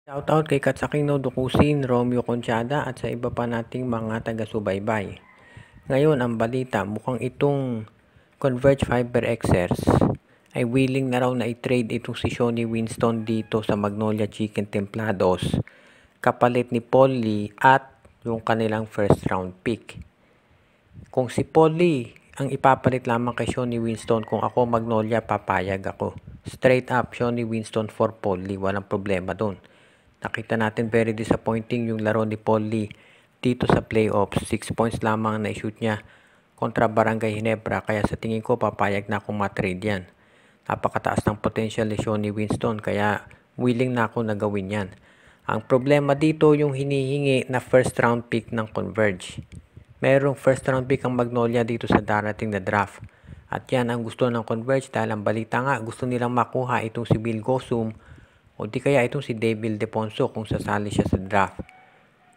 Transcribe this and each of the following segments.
Shoutout kay Katsakino Dukusin, Romeo Conchada at sa iba pa nating mga taga-subaybay. Ngayon ang balita, mukhang itong Converge Fiber Xers ay willing na raw na i-trade itong si Shawnee Winston dito sa Magnolia Chicken Templados kapalit ni Paul Lee at yung kanilang first round pick. Kung si Paul Lee ang ipapalit lamang kay Shawnee Winston, kung ako Magnolia, papayag ako. Straight up, Shawnee Winston for Paul Lee, walang problema doon. Nakita natin very disappointing yung laro ni Paul Lee dito sa playoffs. 6 points lamang na i-shoot niya kontra Barangay Ginebra, kaya sa tingin ko papayag na akong matrade yan. Napakataas ng potential ni Shawnee Winston, kaya willing na ako na gawin yan. Ang problema dito yung hinihingi na first round pick ng Converge. Merong first round pick ang Magnolia dito sa darating na draft. At yan ang gusto ng Converge dahil ang balita nga gusto nilang makuha itong si Bill Gosum o di kaya itong si Devil Deponso kung sasali siya sa draft.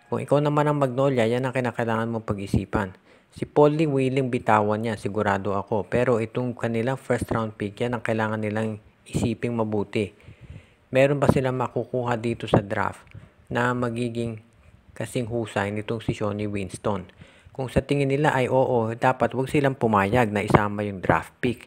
Kung ikaw naman ang Magnolia, yan ang kinakailangan mong pag-isipan. Si Paul Lee willing bitawan niya, sigurado ako. Pero itong kanilang first round pick, yan ang kailangan nilang isiping mabuti. Meron ba silang makukuha dito sa draft na magiging kasing husay nitong si Shawnee Winston? Kung sa tingin nila ay oo, dapat wag silang pumayag na isama yung draft pick.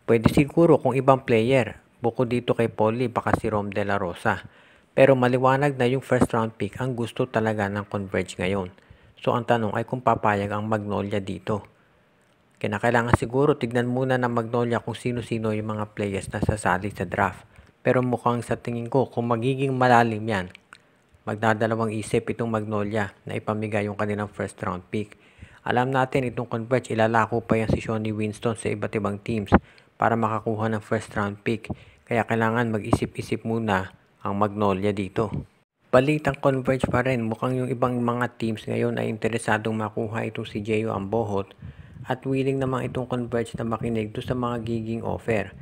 Pwede siguro kung ibang player, bukod dito kay Paul Lee, baka si Rom De La Rosa. Pero maliwanag na yung first round pick ang gusto talaga ng Converge ngayon. So ang tanong ay kung papayag ang Magnolia dito. Kinakailangan siguro tignan muna ng Magnolia kung sino-sino yung mga players na sasali sa draft. Pero mukhang sa tingin ko kung magiging malalim yan, magdadalawang isip itong Magnolia na ipamigay yung kanilang first round pick. Alam natin itong Converge, ilalako pa yan si Shawnee Winston sa iba't ibang teams para makakuha ng first round pick. Kaya kailangan mag-isip-isip muna ang Magnolia dito. Balitang Converge pa rin, mukhang yung ibang mga teams ngayon ay interesadong makuha itong si Jeyo Ambohot at willing naman itong Converge na makinig doon sa mga giging offer.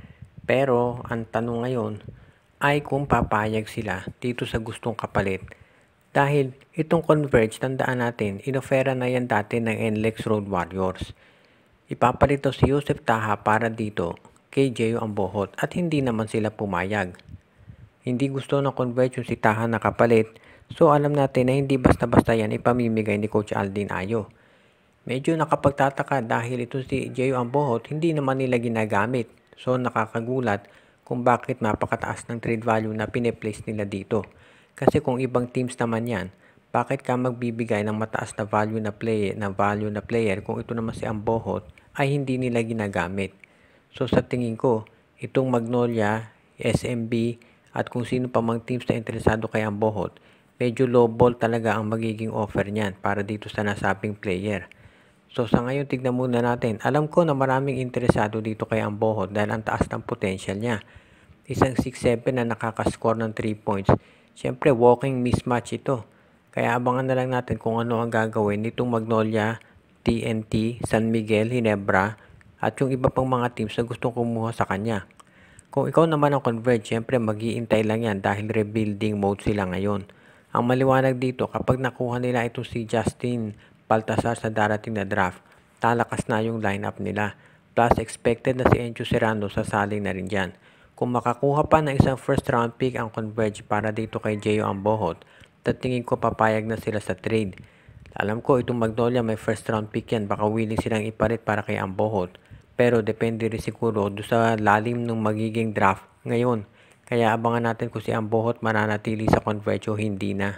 Pero ang tanong ngayon ay kung papayag sila dito sa gustong kapalit. Dahil itong Converge, tandaan natin, inofera na yan dati ng NLEX Road Warriors. Ipapalit daw si Joseph Taha para dito kay Jeyo Ambohot at hindi naman sila pumayag. Hindi gusto ng Converge yung si Taha na kapalit, so alam natin na hindi basta-basta yan ipamimigay ni Coach Aldin Ayo. Medyo nakapagtataka dahil ito si Jeyo Ambohot hindi naman nila ginagamit, so nakakagulat kung bakit mapakataas ng trade value na pine-place nila dito. Kasi kung ibang teams naman yan, bakit ka magbibigay ng mataas na value na player kung ito naman si Ambohot ay hindi nila ginagamit? So sa tingin ko, itong Magnolia, SMB, at kung sino pa mang teams na interesado kay Ambohot, medyo low ball talaga ang magiging offer niyan para dito sa nasabing player. So sa ngayon, tignan muna natin. Alam ko na maraming interesado dito kay Ambohot dahil ang taas ng potential niya. Isang 6'7" na nakakascore ng 3 points. Siyempre, walking mismatch ito. Kaya abangan na lang natin kung ano ang gagawin nitong Magnolia, TNT, San Miguel, Ginebra, at yung iba pang mga teams na gustong kumuha sa kanya. Kung ikaw naman ang Converge, siyempre mag-iintay lang yan dahil rebuilding mode sila ngayon. Ang maliwanag dito, kapag nakuha nila ito si Justin Baltasar sa darating na draft, talakas na yung lineup nila. Plus, expected na si Encho Serrano sasali na rin dyan. Kung makakuha pa ng isang first round pick ang Converge para dito kay Jeyo Ambohot, tatingin ko papayag na sila sa trade. Alam ko itong Magnolia may first round pick yan, baka willing silang ipalit para kay Ambohot. Pero depende rin siguro doon sa lalim ng magiging draft ngayon. Kaya abangan natin kung si Ambohot mananatili sa Converge o hindi na.